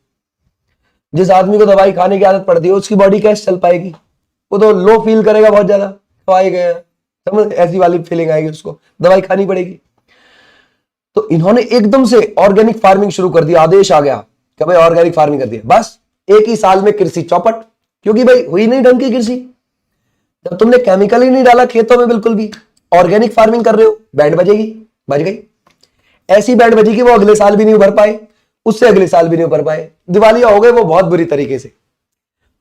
जिस आदमी को दवाई खाने की आदत पड़ती है, उसकी बॉडी कैसे चल पाएगी? वो तो लो फील करेगा बहुत ज्यादा, दवाई गया, समझ, ऐसी वाली फीलिंग आएगी, उसको दवाई खानी पड़ेगी। तो इन्होंने एकदम से ऑर्गेनिक फार्मिंग शुरू कर दी, आदेश आ गया कि भाई ऑर्गेनिक फार्मिंग कर दिया। बस एक ही साल में कृषि चौपट, क्योंकि भाई हुई नहीं ढंग की कृषि। जब तुमने केमिकल ही नहीं डाला खेतों में बिल्कुल भी, ऑर्गेनिक फार्मिंग कर रहे हो, बैंड बजेगी, बज गई। ऐसी बैंड बजी कि वो अगले साल भी नहीं उभर पाए, उससे अगले साल भी नहीं उभर पाए, दिवालिया हो गए वो बहुत बुरी तरीके से।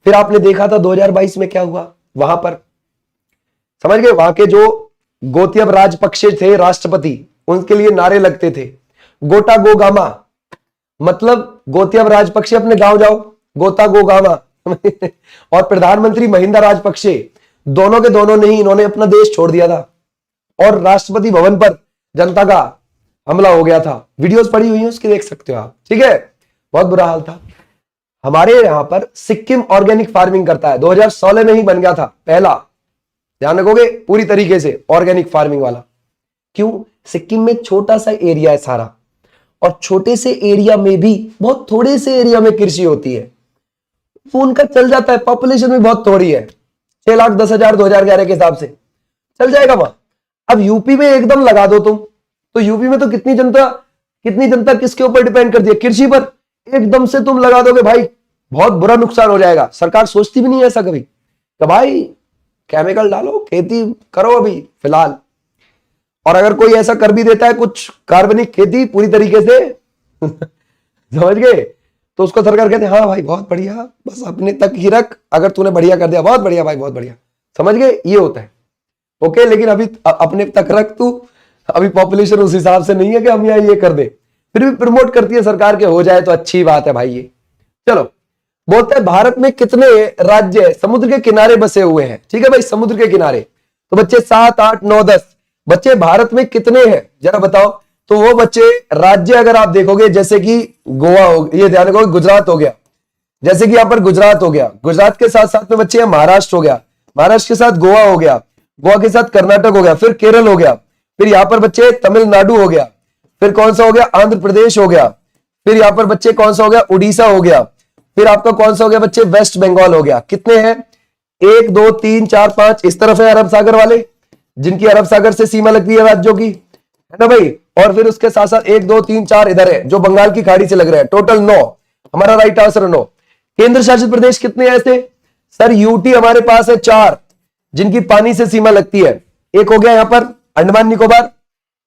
फिर आपने देखा था 2022 में क्या हुआ वहां पर, समझ गए, वहां के जो गोत्यब राजपक्षे थे राष्ट्रपति, उनके लिए नारे लगते थे, गोटा गो गामा, मतलब गोत्यब राजपक्षे अपने गांव जाओ, गोता गो गामा और प्रधानमंत्री महिंदा राजपक्षे दोनों के दोनों नहीं, इन्होंने अपना देश छोड़ दिया था और राष्ट्रपति भवन पर जनता का हमला हो गया था। वीडियोस पड़ी हुई है उसकी, देख सकते हो आप, ठीक है। बहुत बुरा हाल था। हमारे यहां पर सिक्किम ऑर्गेनिक फार्मिंग करता है, 2016 में ही बन गया था पहला, ध्यान रखोगे, पूरी तरीके से ऑर्गेनिक फार्मिंग वाला। क्यों? सिक्किम में छोटा सा एरिया है सारा, और छोटे से एरिया में भी बहुत थोड़े से एरिया में कृषि होती है, वो उनका चल जाता है। पॉपुलेशन भी बहुत थोड़ी है, 6,10,000 2011 के हिसाब से चल जाएगा वहां। अब यूपी में एकदम लगा दो तुम, तो यूपी में तो कितनी जनता किसके ऊपर डिपेंड करती है? कृषि पर। एकदम से तुम लगा दोगे भाई, बहुत बुरा नुकसान हो जाएगा। सरकार सोचती भी नहीं है ऐसा कभी, तो भाई केमिकल डालो, खेती करो अभी फिलहाल। और अगर कोई ऐसा कर भी देता है कुछ कार्बनिक खेती पूरी तरीके से समझ गए, तो उसको सरकार कहते हैं हाँ भाई बहुत बढ़िया, बस अपने तक ही रख, अगर तूने बढ़िया कर दिया बहुत बढ़िया भाई, बहुत बढ़िया, समझ गए, ये होता है। ओके, लेकिन अभी अपने तक रख तू, अभी पॉपुलेशन उस हिसाब से नहीं है कि हम यहाँ ये कर दे, फिर भी प्रमोट करती है सरकार के हो जाए तो अच्छी बात है भाई ये। चलो, बोलते हैं भारत में कितने राज्य समुद्र के किनारे बसे हुए हैं? ठीक है भाई, समुद्र के किनारे। तो बच्चे 7, 8, 9, 10 बच्चे भारत में कितने हैं जरा बताओ। तो वो बच्चे राज्य अगर आप देखोगे, जैसे कि गोवा हो, ये ध्यान रखोगे, गुजरात हो गया, जैसे कि यहां पर गुजरात हो गया, गुजरात के साथ साथ में बच्चे महाराष्ट्र हो गया, महाराष्ट्र के साथ गोवा हो गया, गोवा के साथ कर्नाटक हो गया, फिर केरल हो गया, फिर यहां पर बच्चे तमिलनाडु हो गया, फिर कौन सा हो गया, आंध्र प्रदेश हो गया, फिर यहां पर बच्चे कौन सा हो गया, उड़ीसा हो गया, फिर आपका कौन सा हो गया बच्चे, वेस्ट बंगाल हो गया। कितने हैं? 1, 2, 3, 4, 5 इस तरफ है अरब सागर वाले, जिनकी अरब सागर से सीमा लगती है राज्यों की, है ना भाई। और फिर उसके साथ साथ 1, 2, 3, 4 इधर है जो बंगाल की खाड़ी से लग रहे हैं, टोटल 9। हमारा राइट आंसर 9। केंद्र शासित प्रदेश कितने हैं ऐसे? सर यूटी हमारे पास है 4, जिनकी पानी से सीमा लगती है। एक हो गया यहां पर अंडमान निकोबार,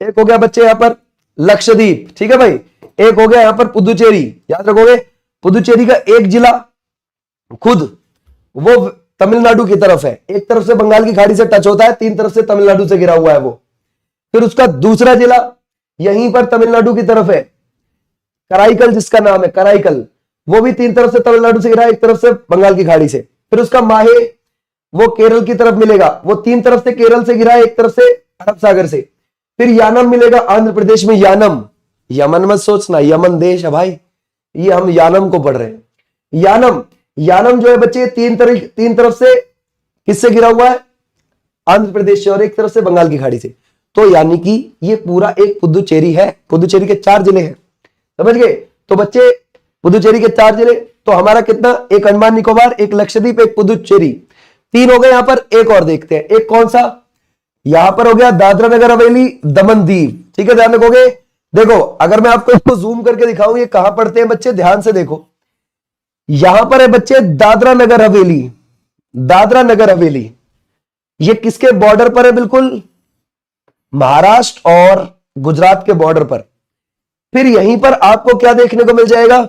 एक हो गया बच्चे यहां पर लक्षद्वीप, ठीक है भाई, एक हो गया यहां पर पुदुचेरी, याद रखोगे, पुदुचेरी का एक जिला खुद वो तमिलनाडु की तरफ है, एक तरफ से बंगाल की खाड़ी से टच होता है, 3 तरफ से तमिलनाडु से घिरा हुआ है वो। फिर उसका दूसरा जिला यहीं पर तमिलनाडु की तरफ है, कराईकल जिसका नाम है, कराईकल, वो भी 3 तरफ से तमिलनाडु से घिरा है, एक तरफ से बंगाल की खाड़ी से। फिर उसका माहे वो केरल की तरफ मिलेगा, वो 3 तरफ से केरल से घिरा है, एक तरफ से अरब सागर से। फिर यानम मिलेगा आंध्र प्रदेश में, यानम, यमन मत सोचना, यमन देश है भाई, ये हम यानम को पढ़ रहे हैं। यानम जो है बच्चे 3 तरफ से किससे घिरा हुआ है? आंध्र प्रदेश से, और एक तरफ से बंगाल की खाड़ी से। तो यानी कि ये पूरा एक पुदुचेरी है, पुदुचेरी के 4 जिले हैं, समझ गए। तो बच्चे पुदुचेरी के 4 जिले, तो हमारा कितना, एक अंडमान निकोबार, एक लक्षद्वीप, एक पुदुचेरी, 3 हो गए। यहां पर एक और देखते हैं, एक कौन सा, यहां पर हो गया दादरा नगर हवेली, दमन दीव, ठीक है, ध्यान रखोगे। देखो अगर मैं आपको इसको जूम करके दिखाऊं ये कहां पड़ते हैं बच्चे, ध्यान से देखो, यहां पर है बच्चे दादरा नगर हवेली, दादरा नगर हवेली, ये किसके बॉर्डर पर है? बिल्कुल महाराष्ट्र और गुजरात के बॉर्डर पर। फिर यहीं पर आपको क्या देखने को मिल जाएगा,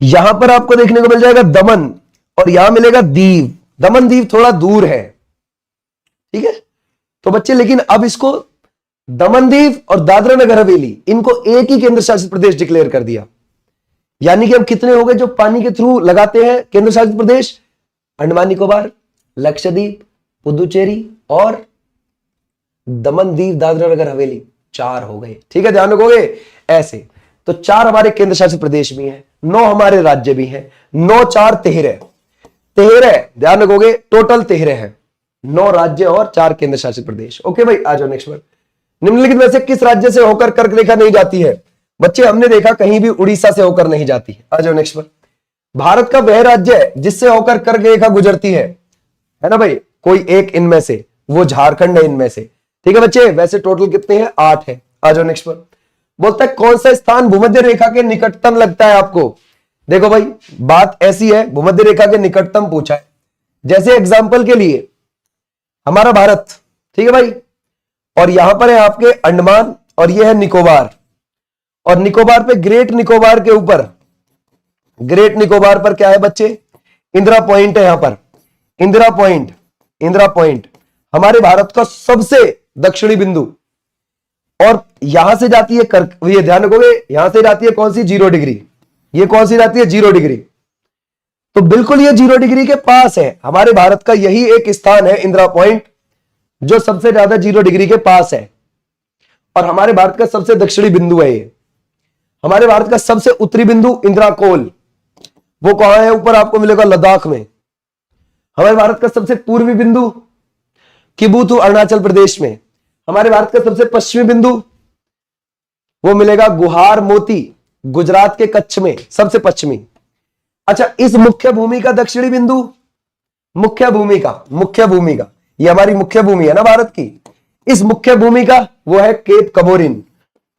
यहां पर आपको देखने को मिल जाएगा दमन, और यहां मिलेगा दीव। दमन दीव थोड़ा दूर है, ठीक है। तो बच्चे लेकिन अब इसको दमन दीव और दादरा नगर हवेली, इनको एक ही केंद्र शासित प्रदेश डिक्लेयर कर दिया। यानी कि अब कितने हो गए जो पानी के थ्रू लगाते हैं केंद्र शासित प्रदेश? अंडमान निकोबार, लक्षद्वीप, पुदुचेरी और दमन दीव दादरा नगर हवेली, 4 हो गए, ठीक है, ध्यान रखोगे ऐसे। तो 4 हमारे केंद्र शासित प्रदेश भी हैं, 9 हमारे राज्य भी हैं, 9, 4, 13, ध्यान रखोगे, टोटल 13 है, 9 राज्य और 4 केंद्र शासित प्रदेश। ओके भाई, आ जाओ नेक्स्ट पर। निम्नलिखित में से किस राज्य से होकर कर्क रेखा नहीं जाती है? बच्चे हमने देखा कहीं भी उड़ीसा से होकर नहीं जाती है। आ जाओ नेक्स्ट पर। भारत का वह राज्य है जिससे होकर कर्क रेखा गुजरती है ना भाई, कोई एक इनमें से, वो झारखंड है इनमें से, ठीक है बच्चे। वैसे टोटल कितने हैं? 8 है। आ जाओ नेक्स्ट पर। बोलता है कौन सा स्थान भूमध्य रेखा के निकटतम लगता है आपको? देखो भाई बात ऐसी है, भूमध्य रेखा के निकटतम पूछा है, जैसे एग्जांपल के लिए हमारा भारत, ठीक है भाई, और यहां पर है आपके अंडमान और ये है निकोबार, और निकोबार पे ग्रेट निकोबार के ऊपर, ग्रेट निकोबार पर क्या है बच्चे? इंदिरा पॉइंट है यहां पर, इंदिरा पॉइंट, इंदिरा पॉइंट हमारे भारत का सबसे दक्षिणी बिंदु। और यहां से जाती है ये ध्यान रखोगे, यहां से जाती है कौन सी, 0 डिग्री। ये कौन सी जाती है, 0 डिग्री। तो बिल्कुल ये 0 डिग्री के पास है। हमारे भारत का यही एक स्थान है इंदिरा पॉइंट जो सबसे ज्यादा 0 डिग्री के पास है, और हमारे भारत का सबसे दक्षिणी बिंदु है ये। हमारे भारत का सबसे उत्तरी बिंदु इंदिरा कोल, वो कहां है, ऊपर आपको मिलेगा लद्दाख में। हमारे भारत का सबसे पूर्वी बिंदु किबुथु अरुणाचल प्रदेश में। हमारे भारत का सबसे पश्चिमी बिंदु वो मिलेगा गुहार मोती गुजरात के कच्छ में, सबसे पश्चिमी। अच्छा, इस मुख्य भूमि का दक्षिणी बिंदु, मुख्य भूमि का ये हमारी मुख्य भूमि है ना भारत की, इस मुख्य भूमि का वो है केप कमोरिन।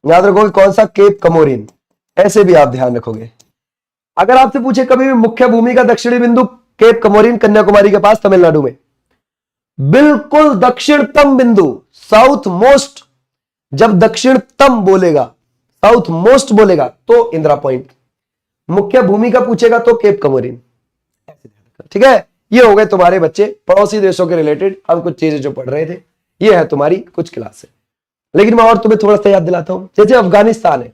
याद रखोगे कौन सा, केप कमोरिन। ऐसे भी आप ध्यान रखोगे। अगर आपसे पूछे कभी भी मुख्य भूमि का दक्षिणी बिंदु केप कमोरिन, कन्याकुमारी के पास, तमिलनाडु में, बिल्कुल दक्षिणतम बिंदु, साउथ मोस्ट। जब दक्षिणतम बोलेगा, साउथ मोस्ट बोलेगा तो इंदिरा पॉइंट, मुख्य भूमि का पूछेगा तो केप कमोरिन। ठीक है, ये हो गए तुम्हारे बच्चे पड़ोसी देशों के रिलेटेड हम कुछ चीजें जो पढ़ रहे थे। ये है तुम्हारी कुछ क्लास है। लेकिन मैं और तुम्हें थोड़ा सा याद दिलाता हूं। जैसे अफगानिस्तान है,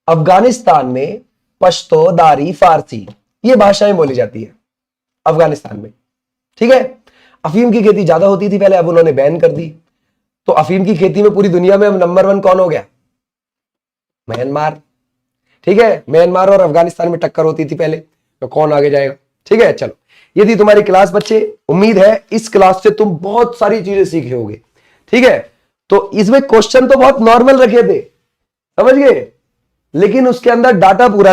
अफगानिस्तान में पश्तो, दारी, फारसी ये भाषाएं बोली जाती है अफगानिस्तान में। ठीक है, अफीम की खेती ज्यादा होती थी पहले, अब उन्होंने बैन कर दी। तो अफीम की खेती में पूरी दुनिया में अब नंबर 1 कौन हो गया, म्यांमार। ठीक है, म्यांमार और अफगानिस्तान में टक्कर होती थी पहले, तो कौन आगे जाएगा। ठीक है, चलो ये थी तुम्हारी क्लास बच्चे। उम्मीद है इस क्लास से तुम बहुत सारी चीजें सीखे होगे। ठीक है, तो इसमें क्वेश्चन तो बहुत नॉर्मल रखे थे, समझ गए, लेकिन उसके अंदर डाटा पूरा